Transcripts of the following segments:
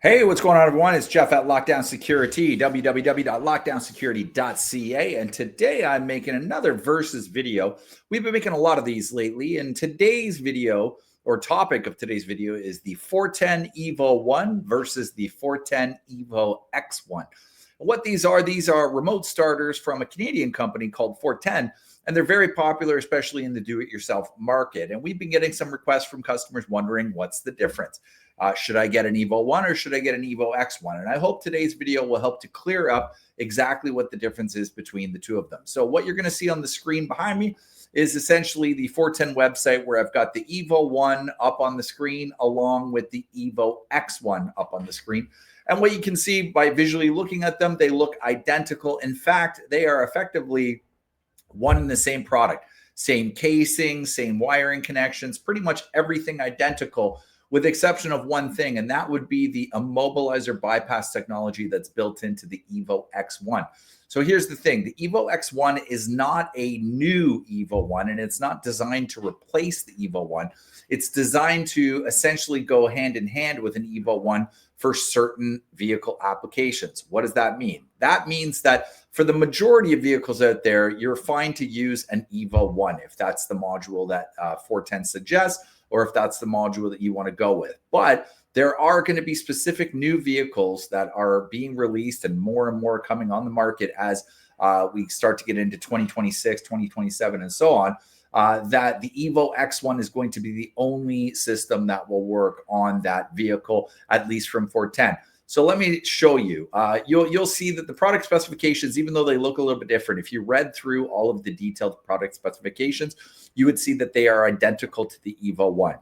Hey, what's going on, everyone? It's Jeff at Lockdown Security, www.lockdownsecurity.ca. And today I'm making another versus video. We've been making a lot of these lately. And today's video, or topic of today's video, is the Fortin EVO-ONE versus the Fortin EVO-X-ONE. What these are remote starters from a Canadian company called Fortin, and they're very popular, especially in the do-it-yourself market. And we've been getting some requests from customers wondering what's the difference. Should I get an EVO-ONE or should I get an EVO-X-ONE? And I hope today's video will help to clear up exactly what the difference is between the two of them. So what you're going to see on the screen behind me is essentially the Fortin website, where I've got the EVO-ONE up on the screen along with the EVO-X-ONE up on the screen. And what you can see by visually looking at them, they look identical. In fact, they are effectively one and the same product. Same casing, same wiring connections, pretty much everything identical, with the exception of one thing, and that would be the immobilizer bypass technology that's built into the EVO-X-ONE. So here's the thing. The EVO-X-ONE is not a new EVO-ONE, and it's not designed to replace the EVO-ONE. It's designed to essentially go hand in hand with an EVO-ONE for certain vehicle applications. What does that mean? That means that for the majority of vehicles out there, you're fine to use an EVO-ONE if that's the module that Fortin suggests, or if that's the module that you want to go with. But there are going to be specific new vehicles that are being released and more coming on the market as we start to get into 2026, 2027, and so on, that the EVO-X-ONE is going to be the only system that will work on that vehicle, at least from Fortin. So let me show you. You'll see that the product specifications, even though they look a little bit different, if you read through all of the detailed product specifications, you would see that they are identical to the EVO-ONE.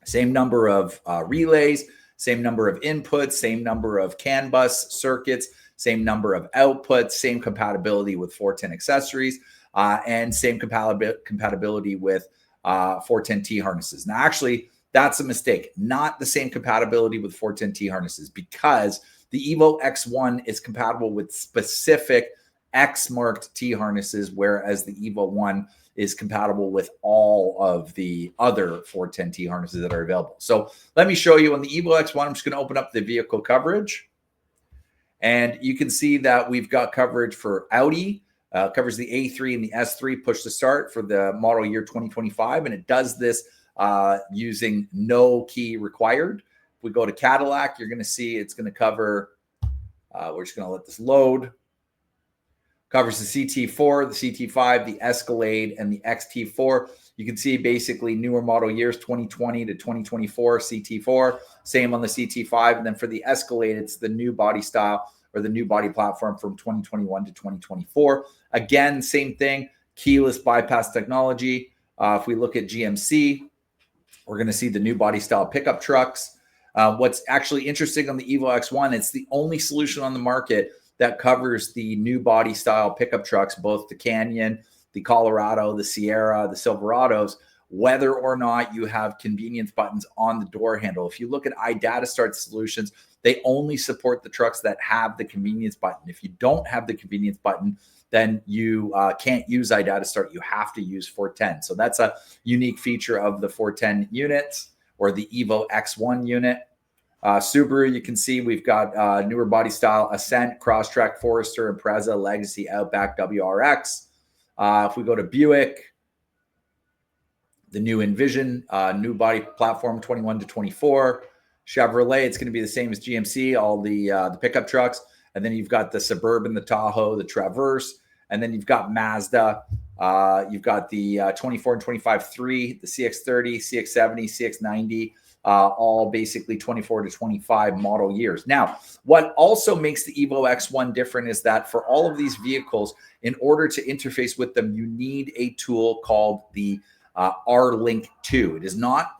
Same number of relays, same number of inputs, same number of CAN bus circuits, same number of outputs, same compatibility with Fortin accessories, and same compatibility with Fortin T harnesses. Now, actually, that's a mistake. Not the same compatibility with Fortin T harnesses, because the EVO-X-ONE is compatible with specific X-marked T harnesses, whereas the EVO-ONE is compatible with all of the other Fortin T harnesses that are available. So let me show you on the EVO-X-ONE. I'm just going to open up the vehicle coverage. And you can see that we've got coverage for Audi, covers the A3 and the S3 push to start for the model year 2025. And it does this using no key required. If we go to Cadillac, you're going to see it's going to cover, we're just going to let this load. Covers the CT4, the CT5, the Escalade, and the XT4. You can see basically newer model years, 2020 to 2024 CT4. Same on the CT5. And then for the Escalade, it's the new body style or the new body platform from 2021 to 2024. Again, same thing, keyless bypass technology. If we look at GMC, we're going to see the new body style pickup trucks. What's actually interesting on the EVO-X-ONE, it's the only solution on the market that covers the new body style pickup trucks, both the Canyon, the Colorado, the Sierra, the Silverados, whether or not you have convenience buttons on the door handle. If you look at iDataStart solutions, they only support the trucks that have the convenience button. If you don't have the convenience button, then you can't use iDataStart. You have to use Fortin. So that's a unique feature of the Fortin units, or the EVO-X-ONE unit. Subaru, you can see we've got newer body style Ascent, Crosstrek, Forester, Impreza, Legacy, Outback, WRX. If we go to Buick, the new Envision, new body platform 21 to 24. Chevrolet, it's going to be the same as GMC, all the pickup trucks. And then you've got the Suburban, the Tahoe, the Traverse. And then you've got Mazda. You've got the 24 and 25 3, the CX-30, CX-70, CX-90. All basically 24 to 25 model years. Now, what also makes the EVO-X-ONE different is that for all of these vehicles, in order to interface with them, you need a tool called the R-Link 2. It does not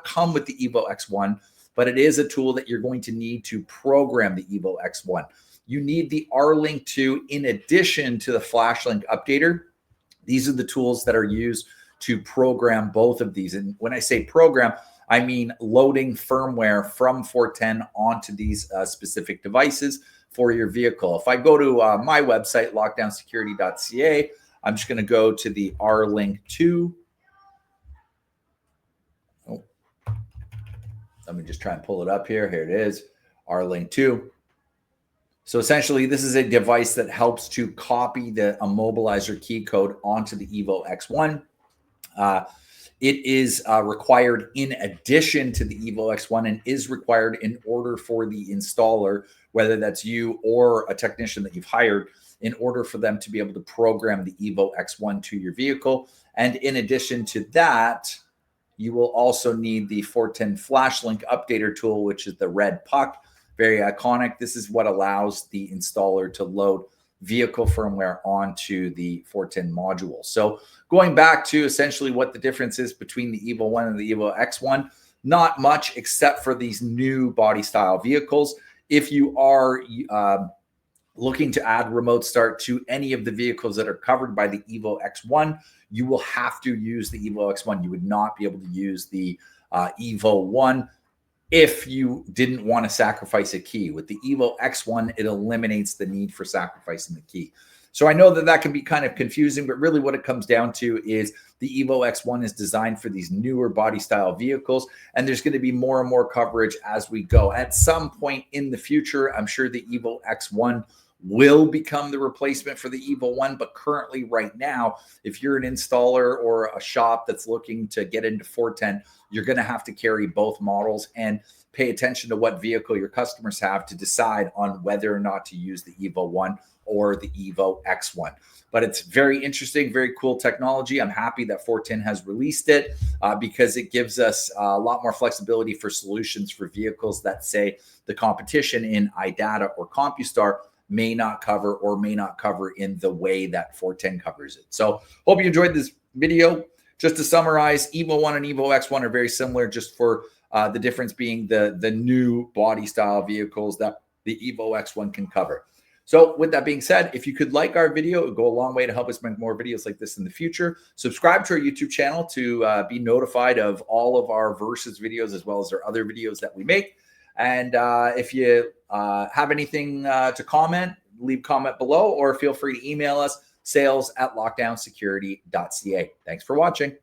come with the EVO-X-ONE, but it is a tool that you're going to need to program the EVO-X-ONE. You need the R-Link 2 in addition to the FlashLink updater. These are the tools that are used to program both of these. And when I say program, I mean loading firmware from Fortin onto these specific devices for your vehicle. If I go to my website, lockdownsecurity.ca, I'm just going to go to the R-Link 2. Oh, let me just try and pull it up here. Here it is. our link too. So essentially, this is a device that helps to copy the immobilizer key code onto the EVO-X-ONE. It is required in addition to the EVO-X-ONE and is required in order for the installer, whether that's you or a technician that you've hired, in order for them to be able to program the EVO-X-ONE to your vehicle. And in addition to that, you will also need the Fortin Flash Link Updater tool, which is the red puck. Very iconic. This is what allows the installer to load vehicle firmware onto the Fortin module. So going back to essentially what the difference is between the EVO-ONE and the EVO-X-ONE, not much except for these new body style vehicles. If you are looking to add remote start to any of the vehicles that are covered by the EVO-X-ONE, you will have to use the EVO-X-ONE. You would not be able to use the EVO-ONE if you didn't want to sacrifice a key. With the EVO-X-ONE, it eliminates the need for sacrificing the key. So I know that that can be kind of confusing, but really what it comes down to is the EVO-X-ONE is designed for these newer body style vehicles, and there's going to be more and more coverage as we go. At some point in the future, I'm sure the EVO-X-ONE will become the replacement for the EVO-ONE, but currently right now, if you're an installer or a shop that's looking to get into Fortin, you're going to have to carry both models and pay attention to what vehicle your customers have to decide on whether or not to use the EVO-ONE or the EVO-X-ONE. But it's very interesting, very cool technology. I'm happy that Fortin has released it because it gives us a lot more flexibility for solutions for vehicles that, say, the competition in iData or CompuStar may not cover or may not cover in the way that Fortin covers it. So hope you enjoyed this video. Just to summarize, EVO-ONE and EVO-X-ONE are very similar, just for the difference being the new body style vehicles that the EVO-X-ONE can cover. So with that being said, if you could like our video, it would go a long way to help us make more videos like this in the future. Subscribe to our YouTube channel to be notified of all of our Versus videos, as well as our other videos that we make. And if you have anything to comment, leave a comment below, or feel free to email us, sales@lockdownsecurity.ca. Thanks for watching.